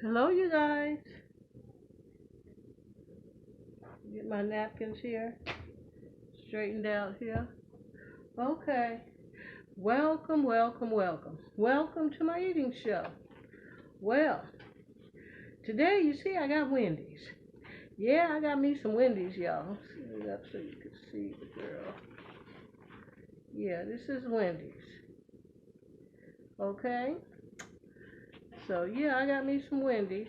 Hello, you guys. Get my napkins here, straightened out here. Okay. Welcome, welcome, welcome. Welcome to my eating show. Well, today you see I got Wendy's. Yeah, I got me some Wendy's, y'all. Set it up so you can see the girl. Yeah, this is Wendy's. Okay. So yeah, I got me some Wendy's.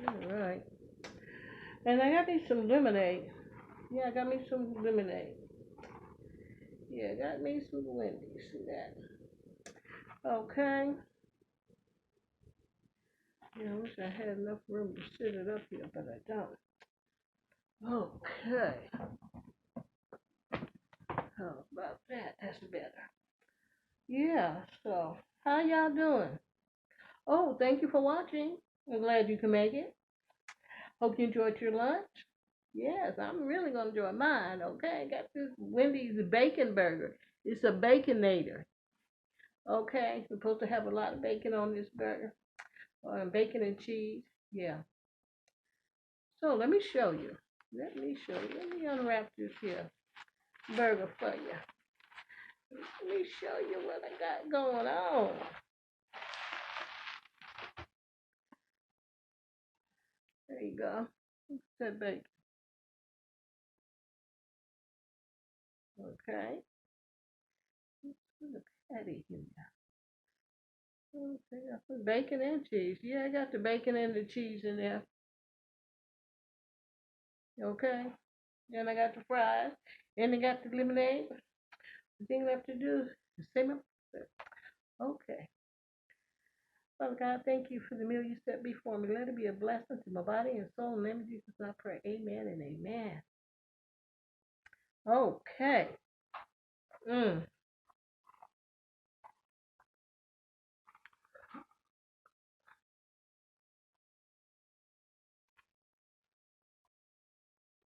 All right. And I got me some lemonade. Yeah, I got me some lemonade. Yeah, got me some Wendy's. See that? Okay. Yeah, I wish I had enough room to sit it up here, but I don't. Okay. How about that? That's better. Yeah, so how y'all doing? Oh, thank you for watching. I'm glad you can make it. Hope you enjoyed your lunch. Yes, I'm really gonna enjoy mine, okay? Got this Wendy's bacon burger. It's a Baconator. Okay, supposed to have a lot of bacon on this burger. Bacon and cheese. Yeah. So let me show you. Let me show you. Let me unwrap this here burger for you. Let me show you what I got going on. There you go. That bacon. Okay. Put the patty in there. Okay, I put bacon and cheese. Yeah, I got the bacon and the cheese in there. Okay. Then I got the fries. And I got the lemonade. The thing left to do is say my okay. Father God, thank you for the meal you set before me. Let it be a blessing to my body and soul. In the name of Jesus, I pray. Amen and amen. Okay. Mm.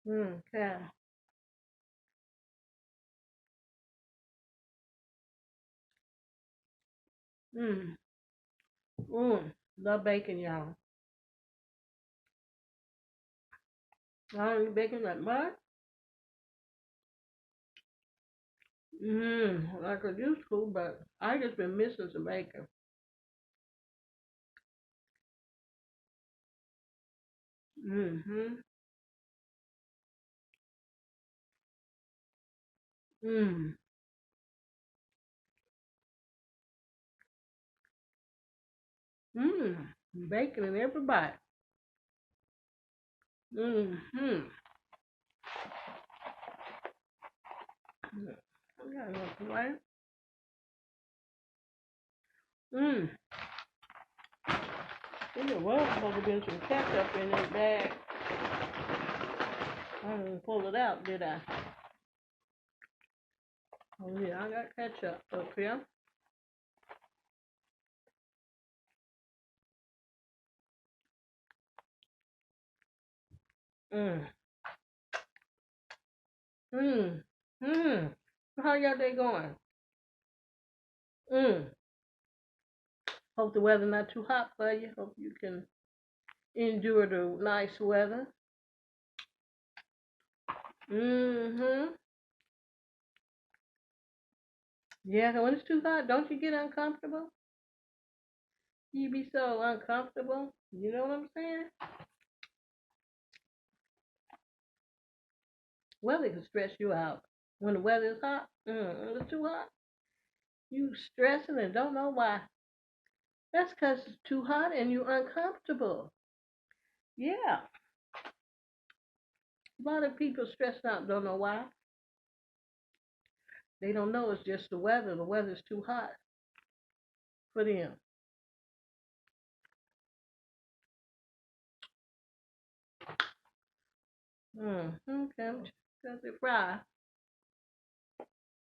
Okay. Mm. Love bacon, y'all. I don't eat bacon that much. Like I used to, but I just been missing some bacon. Mm-hmm. Mm. Mm. Bacon in every bite. Mm-hmm. I got enough, right? Mm. There was supposed to be some ketchup in this bag. I didn't pull it out, did I? Oh yeah, I got ketchup up here. Mm. Mm. Mm. How y'all day going? Mm. Hope the weather not too hot for you. Hope you can endure the nice weather. Mm-hmm. Yeah, when it's too hot, don't you get uncomfortable? You be so uncomfortable. You know what I'm saying? Weather can stress you out. When the weather is hot, when it's too hot, you stressing and don't know why. That's because it's too hot and you're uncomfortable. Yeah. A lot of people stressed out don't know why. They don't know it's just the weather. The weather's too hot for them. Okay. Because they fry.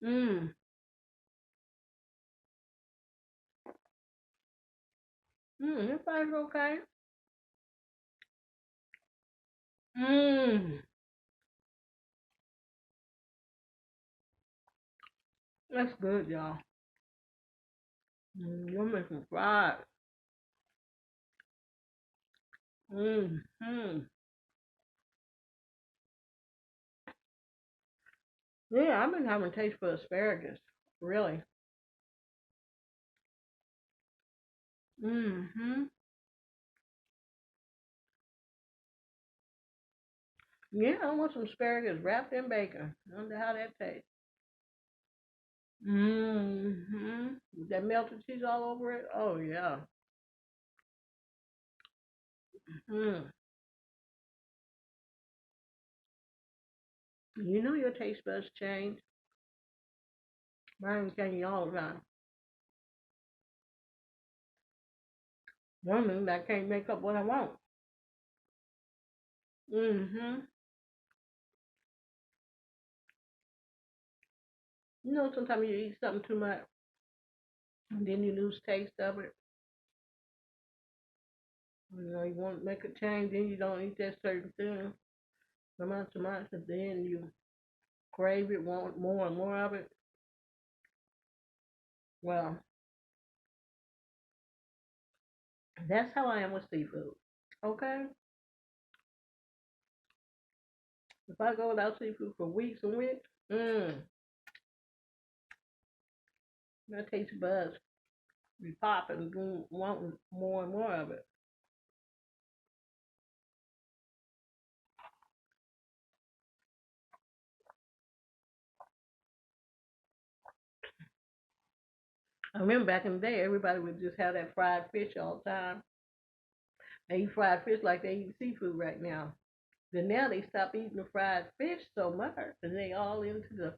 Mm. It fries okay. Mmm. That's good, y'all. You're making fried. Mm-hmm. Yeah, I've been having taste for asparagus. Really. Mm-hmm. Yeah, I want some asparagus wrapped in bacon. I wonder how that tastes. Mm-hmm. That melted cheese all over it. Oh yeah. Mm. You know your taste buds change. Mine change all the time. One minute I can't make up what I want. Mm-hmm. You know, sometimes you eat something too much, and then you lose taste of it. You know, you want to make a change, then you don't eat that certain thing so much, so much, and then you crave it, want more and more of it. Well, that's how I am with seafood. Okay? If I go without seafood for weeks and weeks, my taste buds be popping, wanting more and more of it. I remember back in the day, everybody would just have that fried fish all the time. They eat fried fish like they eat seafood right now. Then now they stop eating the fried fish so much, and they all into the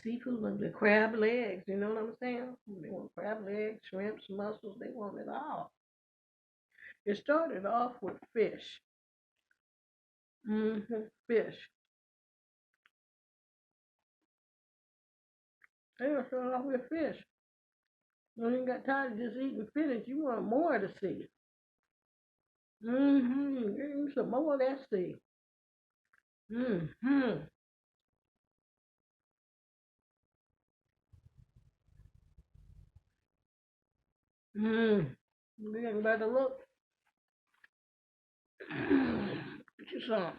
seafood and the crab legs. You know what I'm saying? They want crab legs, shrimps, mussels. They want it all. It started off with fish. Fish. They were started off with fish. When you got tired of just eating fish, you want more to see. Give me some more of that sea. Mm-hmm. Mm. You getting better look? Get you some.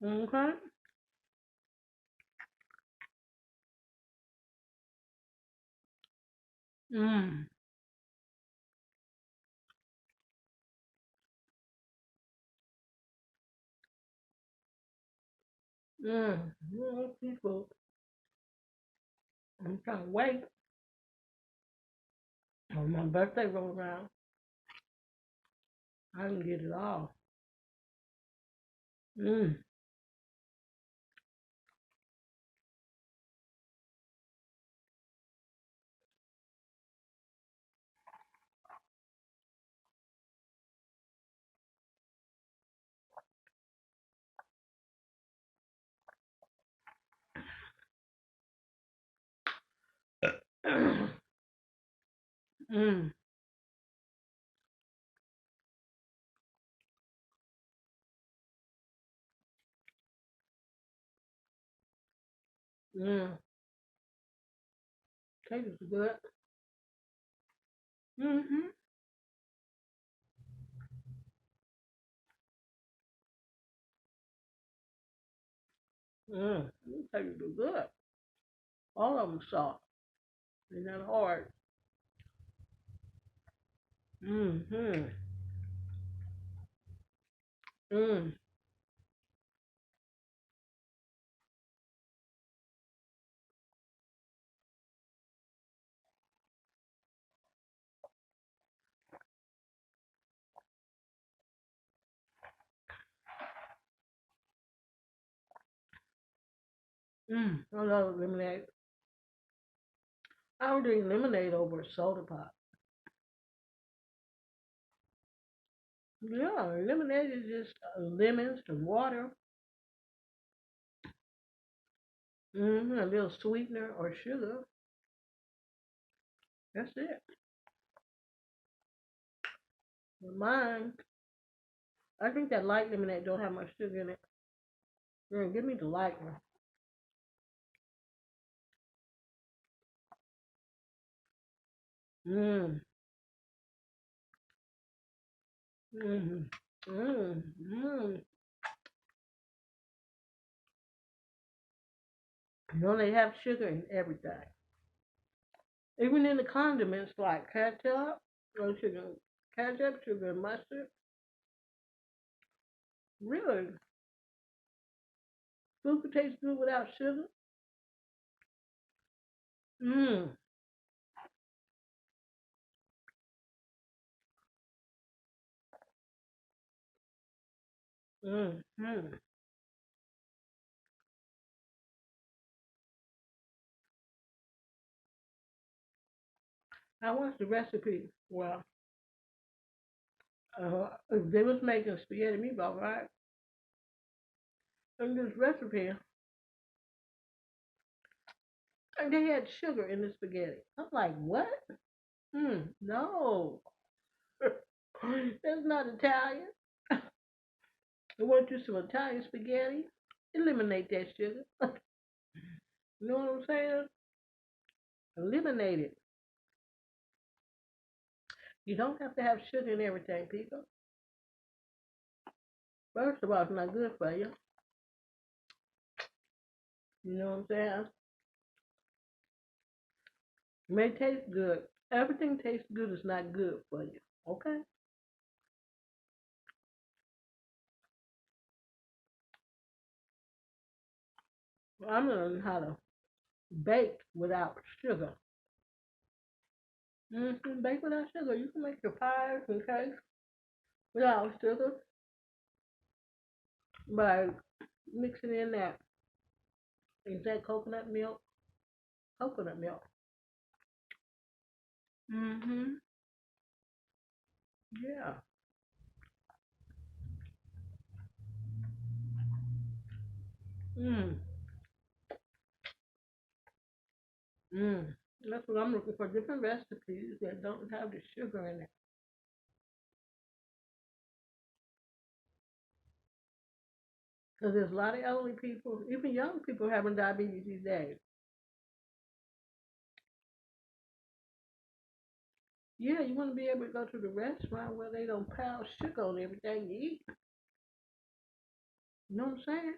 Okay. Mm. People, I'm trying to wait when my birthday rolls around. I can get it all. Mm. mm. Mm. Tastes good. Mm-hmm. Tastes good. All of them soft. They're not hard. Mm-hmm. Mm. I love lemonade. I would drink lemonade over a soda pop. Yeah, lemonade is just lemons and water, a little sweetener or sugar. That's it. But mine, I think that light lemonade don't have much sugar in it. Yeah, give me the light one. Mmm. Mmm. Mmm. Mmm. You know they have sugar in everything. Even in the condiments like ketchup, no sugar, ketchup, sugar, and mustard. Really, food could taste good without sugar. Mmm. Mmm. Mmm. I watched the recipe. Well, they was making spaghetti meatball, right? And this recipe, and they had sugar in the spaghetti. I'm like, what? No. That's not Italian. I want you some Italian spaghetti. Eliminate that sugar. You know what I'm saying? Eliminate it. You don't have to have sugar in everything, people. First of all, it's not good for you. You know what I'm saying? It may taste good. Everything tastes good is not good for you. Okay? Well, I'm learning how to bake without sugar. Bake without sugar. You can make your pies and cakes without sugar by mixing in that. Is that coconut milk? Coconut milk. Mm-hmm. Yeah. Mm. Mm. That's what I'm looking for. Different recipes that don't have the sugar in it. Because there's a lot of elderly people, even young people having diabetes these days. Yeah, you want to be able to go to the restaurant where they don't pile sugar on everything you eat. You know what I'm saying?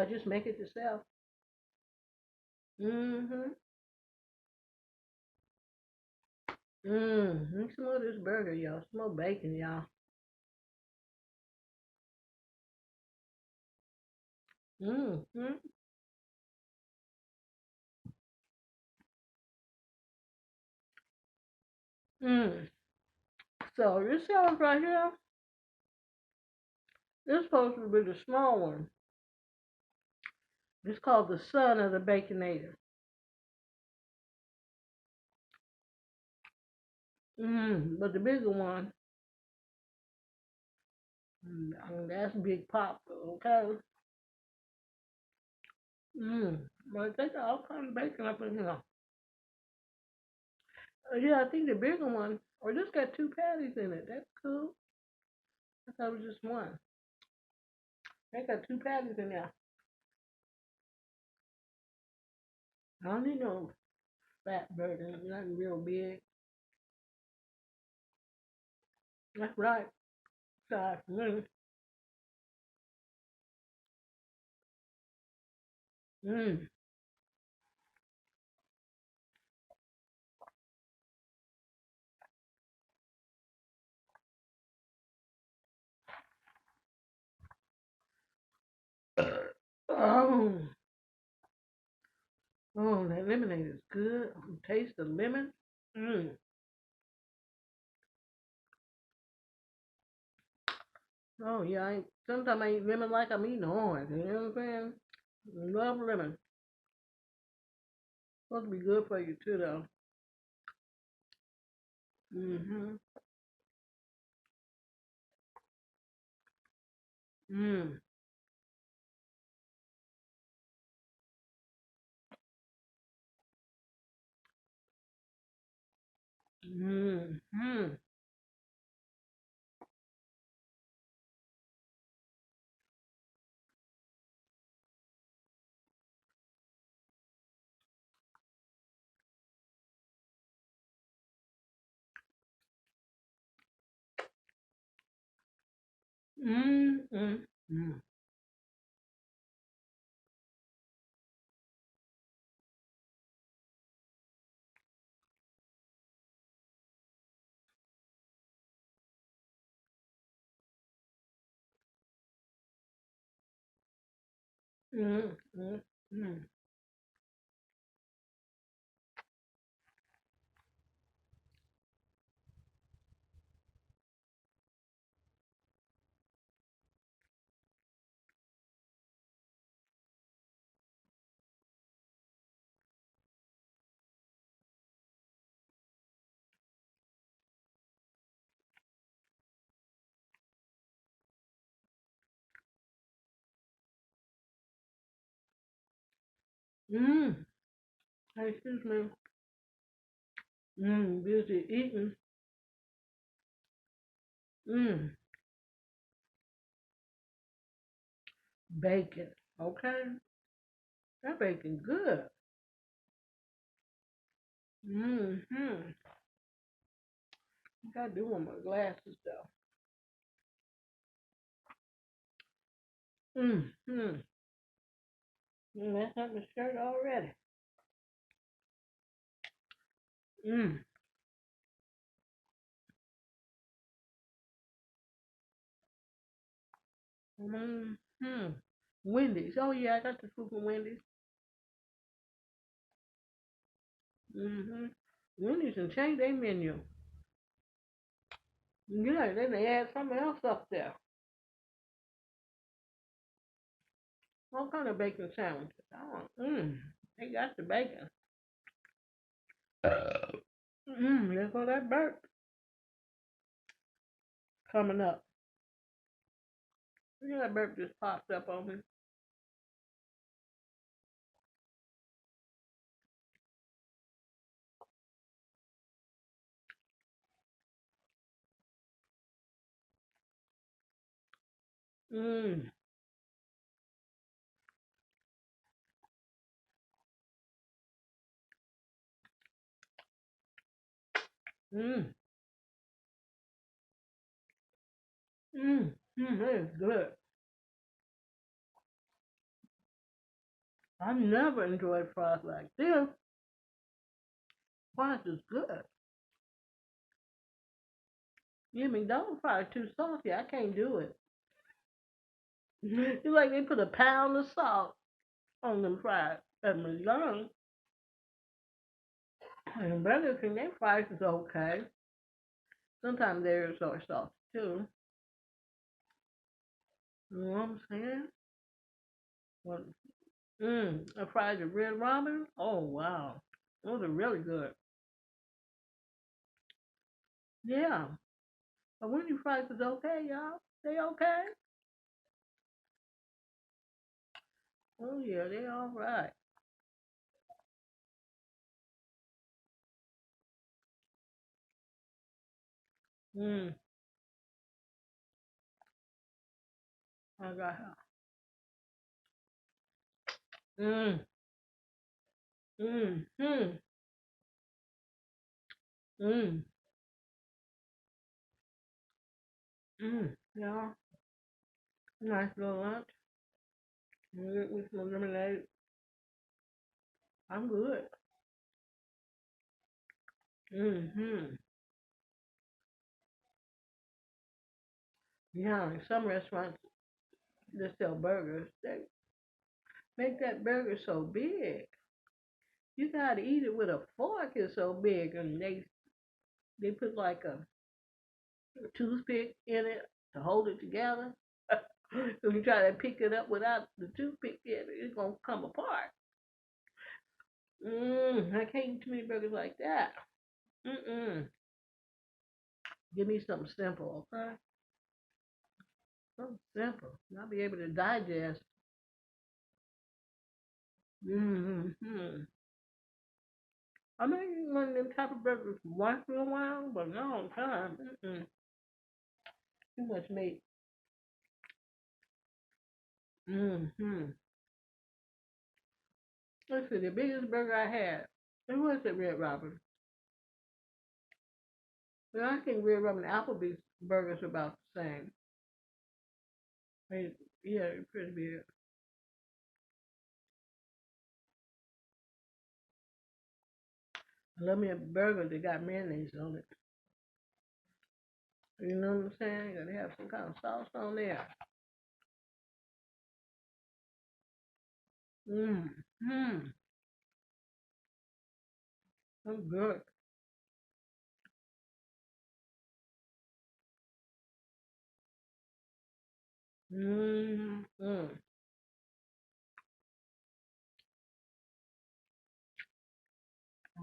Just make it yourself. Mm-hmm. Mmm. Some more of this burger, y'all. Some more bacon, y'all. Mm-hmm. Mm. So this sauce right here, this is supposed to be the small one. It's called the son of the Baconator. But the bigger one, that's Big Papa, okay? But they got all kinds of bacon up in here. Yeah, I think the bigger one, or just got two patties in it. That's cool. I thought it was just one. They got two patties in there. I don't need no fat burger, nothing real big. That's right. Sorry for me. Mmm. Oh, oh, that lemonade is good. Taste the lemon. Mmm. Oh yeah, sometimes I eat lemon like I'm eating orange. You know what I'm saying? Love lemon. Supposed to be good for you too, though. Mhm. Mm. Mm. Mm. Mm, mm, mm. Mm, mm, mm. Mm. Excuse me. Busy eating. Mm. Bacon. Okay. That bacon good. Mm-hmm. Gotta do one more glasses though. Mm-hmm. That's up the shirt already. Mm. Mm-hmm. Wendy's. Oh yeah, I got the food from Wendy's. Mm-hmm. Wendy's and change their menu. Yeah, then they add something else up there. All kind of bacon sandwiches. They got the bacon. There go that burp coming up. Look at that burp just popped up on me. Mmm. Mmm. Mmm. That is good. I've never enjoyed fries like this. Fries is good. Yeah, McDonald's fries too salty. I can't do it. It's like they put a pound of salt on them fries at McDonald's. And Burger King, their fries is okay. Sometimes theirs are salty too. You know what I'm saying? What? A fries at Red Robin? Oh wow, those are really good. Yeah, but Wendy fries is okay, y'all. They okay? Oh yeah, they all right. Mm, I got her. Mm, mm. Mm, yeah, nice little lunch. With some lemonade. I'm good. Mm-hmm. Yeah, in some restaurants that sell burgers, they make that burger so big. You gotta eat it with a fork. It's so big, and they put like a toothpick in it to hold it together. If you try to pick it up without the toothpick in it, it's gonna come apart. I can't eat too many burgers like that. Mm-mm. Give me something simple, okay? Something simple. I'll be able to digest. Mm-hmm. I may eat one of them type of burgers once in a while, but not all the time. Too much meat. Mm-hmm. Let's see, the biggest burger I had, it was at Red Robin. But I think Red Robin and Applebee's burgers are about the same. Hey, yeah, it's pretty big. I love me a burger that got mayonnaise on it. You know what I'm saying? Gotta have some kind of sauce on there. Mmm. Mmm. That's good. Mmm. Mmm.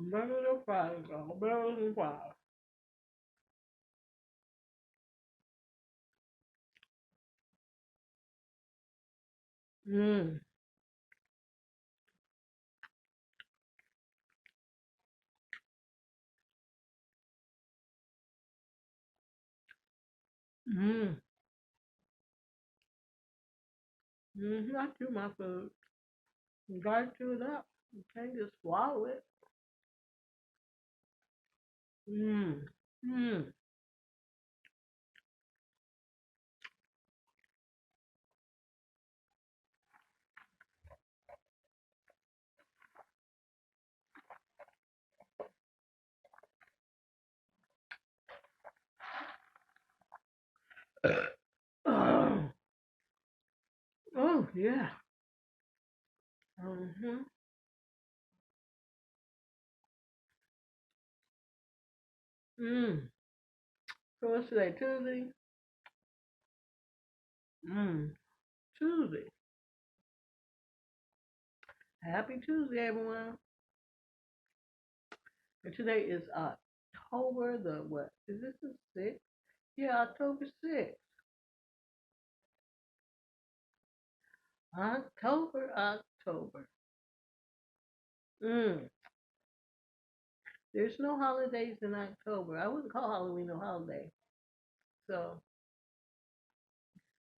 Burgers and fries, girl. Burgers and fries. Mmm. Mmm. Mmm. I chew my food. You gotta chew it up. You can't just swallow it. Mmm. Mmm. Oh, oh yeah. Mm-hmm. Mmm. So what's today? Tuesday? Mmm. Tuesday. Happy Tuesday, everyone. And today is October the what? Is this the 6th? Yeah, October 6th. October, October. Mm. There's no holidays in October. I wouldn't call Halloween a holiday. So,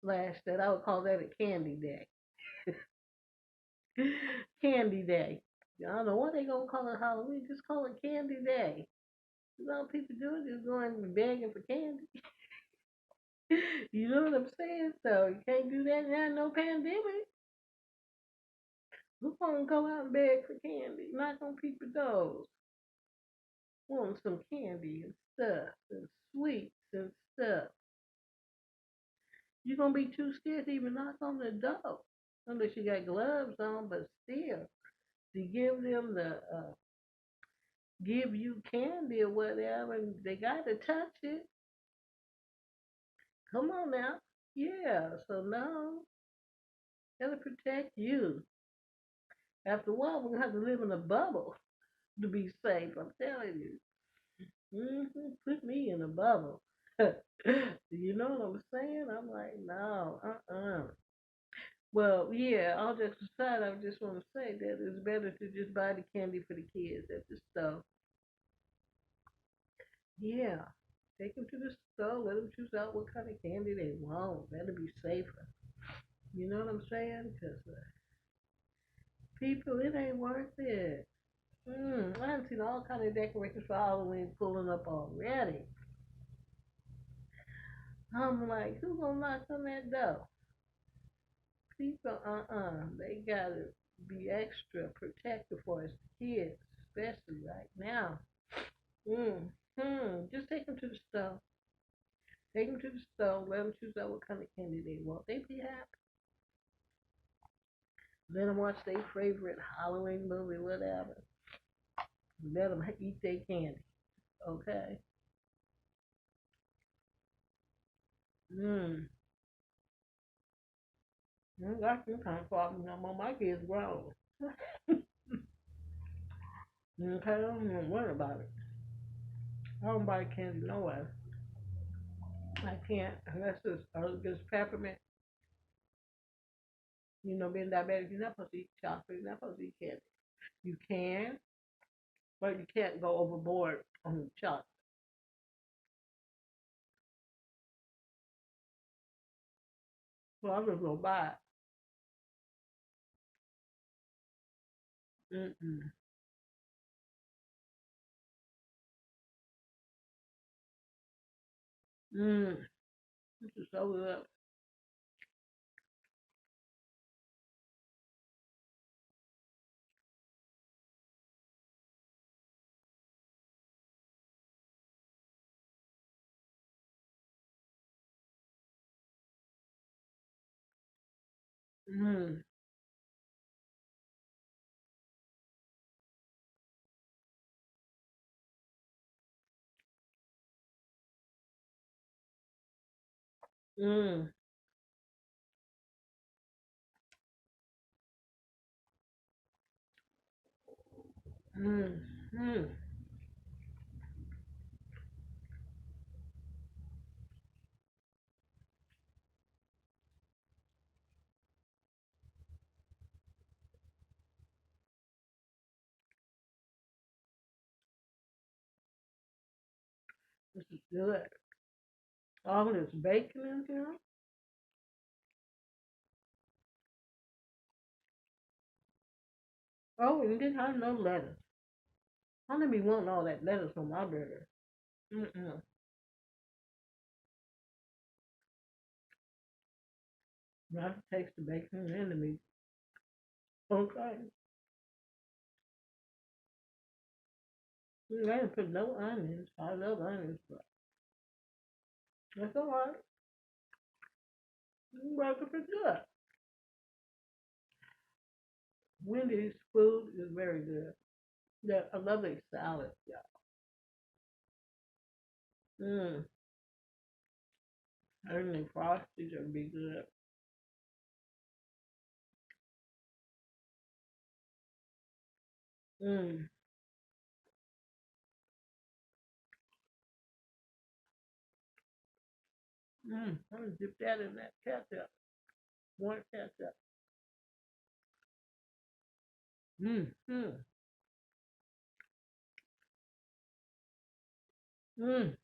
slash that, I would call that a candy day. Candy day. I don't know what they gonna call it Halloween. Just call it Candy Day. You know what people do? Just going begging for candy. You know what I'm saying? So you can't do that now. No pandemic. Who's gonna go out and beg for candy? Knock on people's doors. Want some candy and stuff and sweets and stuff. You're gonna be too scared to even knock on the door unless you got gloves on. But still, to give them the give you candy or whatever, and they got to touch it. Come on now. Yeah. So no, gotta protect you. After a while, we're gonna have to live in a bubble to be safe. I'm telling you. Put me in a bubble. You know what I'm saying? I'm like, no, Well, yeah, all jokes aside, I just want to say that it's better to just buy the candy for the kids at the store. Yeah, take them to the store, let them choose out what kind of candy they want. That'll be safer. You know what I'm saying? Because people, it ain't worth it. I've seen all kind of decorations for Halloween pulling up already. I'm like, who gonna knock on that door? People, they gotta be extra protective for us kids, especially right now. Just take them to the store. Take them to the store. Let them choose out what kind of candy they want. They be happy. Let them watch their favorite Halloween movie, whatever. Let them eat their candy. Okay. Mm. I ain't got some kind of problem no more. My kids grown. Okay, I don't even worry about it. I don't buy candy nowhere. I can't unless it's peppermint. You know, being diabetic, you're not supposed to eat chocolate. You're not supposed to eat candy. You can, but you can't go overboard on the chocolate. So I'm just gonna buy it. Mm-mm. Mm. This is so good. Mm. Mm. Mm. Mm. This is good. All this bacon in here. Oh, and didn't have no lettuce. I don't be wanting all that lettuce on my burger. Mm-mm. I have to taste the bacon and the meat. Okay. I didn't put no onions. I love onions, but that's all right. Burger is good. Wendy's food is very good. I love their salad. Yeah. Mm. I think their frosties would be good. Mm. Mm. I'm gonna dip that in that ketchup. More ketchup. Mm. Mm. Mm.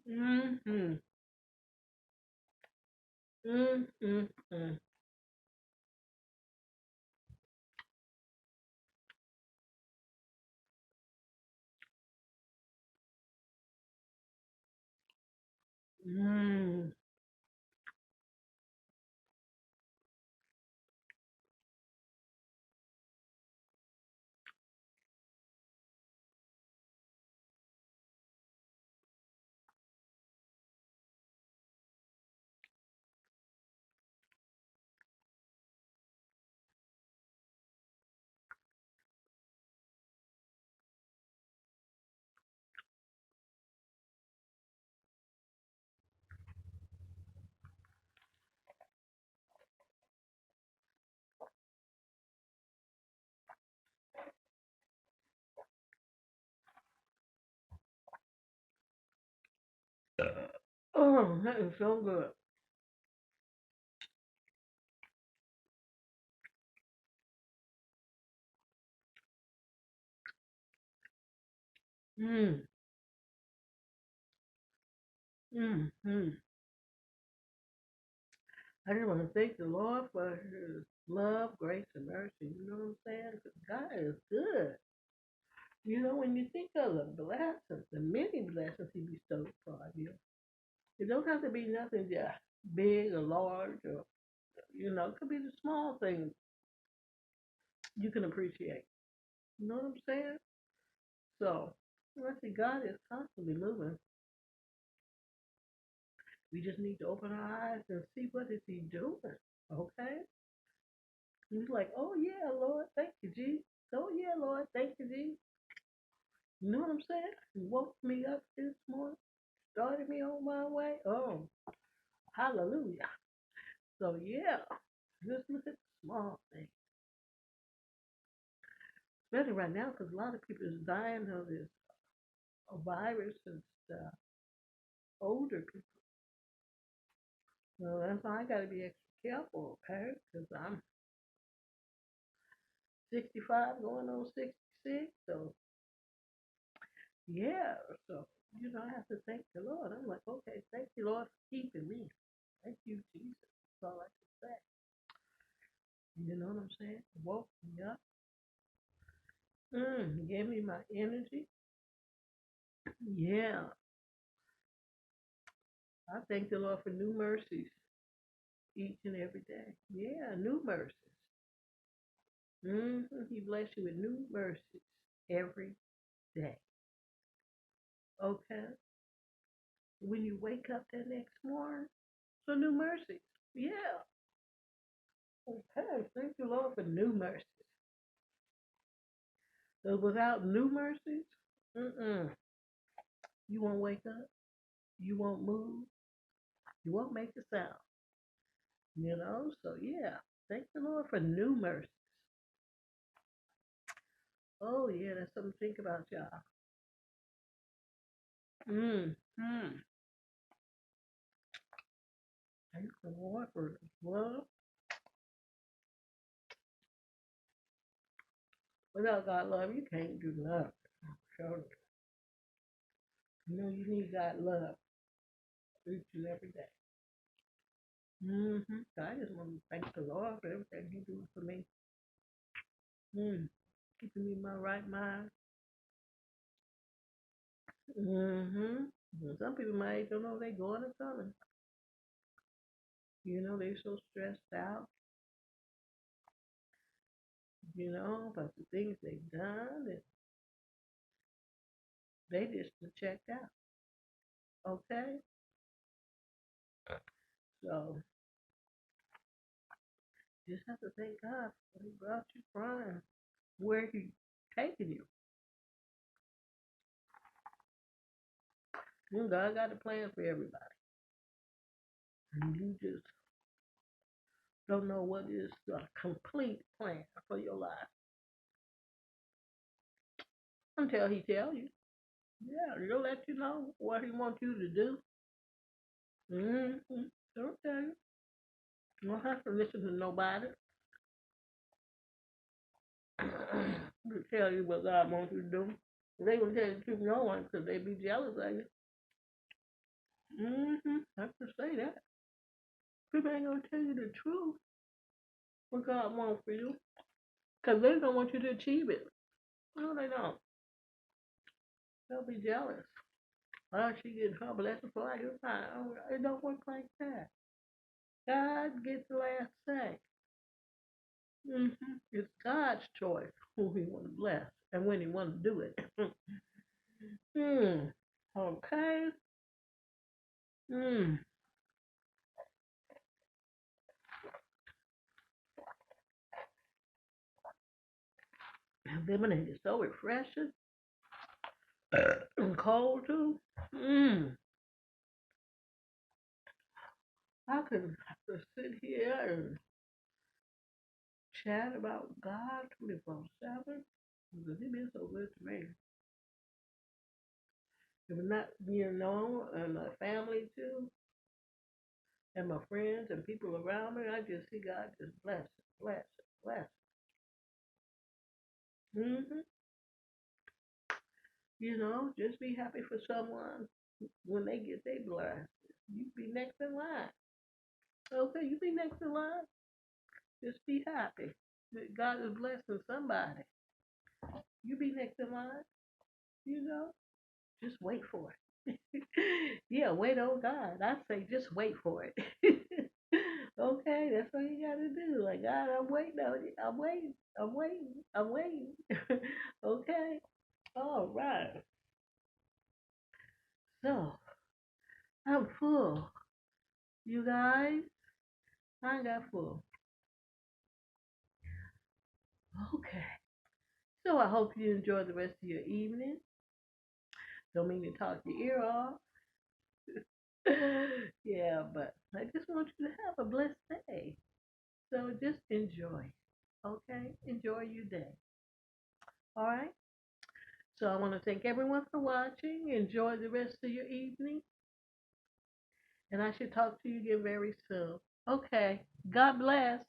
Mm. Mm. Mm. Mm. Mm. Mm. Oh, that is so good. Mm. Mm. Mm. I just want to thank the Lord for His love, grace, and mercy. You know what I'm saying? 'Cause God is good. You know, when you think of the blessings, the many blessings He bestowed upon you, it don't have to be nothing just big or large, or it could be the small things you can appreciate. You know what I'm saying? So, I see God is constantly moving. We just need to open our eyes and see what is He doing. Okay? He's like, oh yeah, Lord, thank you, Jesus. Oh yeah, Lord, thank you, Jesus. You know what I'm saying? He woke me up this morning, started me on my way. Oh, hallelujah. So yeah, just look at the small things, especially right now, because a lot of people is dying of this virus and stuff. Older people. So that's why I got to be extra careful, okay? Because I'm 65, going on 66. So yeah, so I have to thank the Lord. I'm like, okay, thank you, Lord, for keeping me. Thank you, Jesus. That's all I can say. You know what I'm saying? Woke me up. Gave me my energy. Yeah, I thank the Lord for new mercies each and every day. Yeah, new mercies. He bless you with new mercies every day. Okay? When you wake up that next morning, for new mercies. Yeah. Okay. Thank you, Lord, for new mercies. So without new mercies, you won't wake up, you won't move, you won't make a sound. So yeah. Thank the Lord for new mercies. Oh yeah, that's something to think about, y'all. Mm-hmm. Thank the Lord for His love. Without God love, you can't do nothing. Surely. You need God love each and every day. So I just want to thank the Lord for everything He doing for me. Keeping me in my right mind. Some people my age don't know they going or coming. They're so stressed out. About the things they've done, and they just checked out. Okay, so just have to thank God for He brought you from, where He taking you. God got a plan for everybody, and you just don't know what is the complete plan for your life until He tell you. Yeah, He'll let you know what He wants you to do. Okay. You don't have to listen to nobody to tell you what God wants you to do. They will tell you the truth, no one, because they be jealous of you. I have to say that. People ain't gonna tell you the truth, what God wants for you, because they don't want you to achieve it. No, they don't. They'll be jealous. Oh, she getting her blessing for your time. It don't work like that. God gets the last say. It's God's choice who He want to bless and when He want to do it. Okay. Mm. Lemonade is so refreshing and cold too. I could just sit here and chat about God 24/7 because He been so good to me. If not, and my family too, and my friends and people around me, I just see God just bless, bless, bless. hmm just be happy for someone when they get their blessing. You be next in line. Okay, you be next in line. Just be happy that God is blessing somebody. You be next in line. You know, just wait for it. Yeah, wait on God. I say just wait for it. Okay, that's what you gotta do. Like God, I'm waiting on you. I'm waiting. I'm waiting. I'm waiting. Okay. All right. So I'm full. You guys, I got full. Okay. So I hope you enjoy the rest of your evening. Don't mean to talk your ear off. Yeah, but I just want you to have a blessed day. So just enjoy. Okay? Enjoy your day. All right? So I want to thank everyone for watching. Enjoy the rest of your evening. And I should talk to you again very soon. Okay. God bless.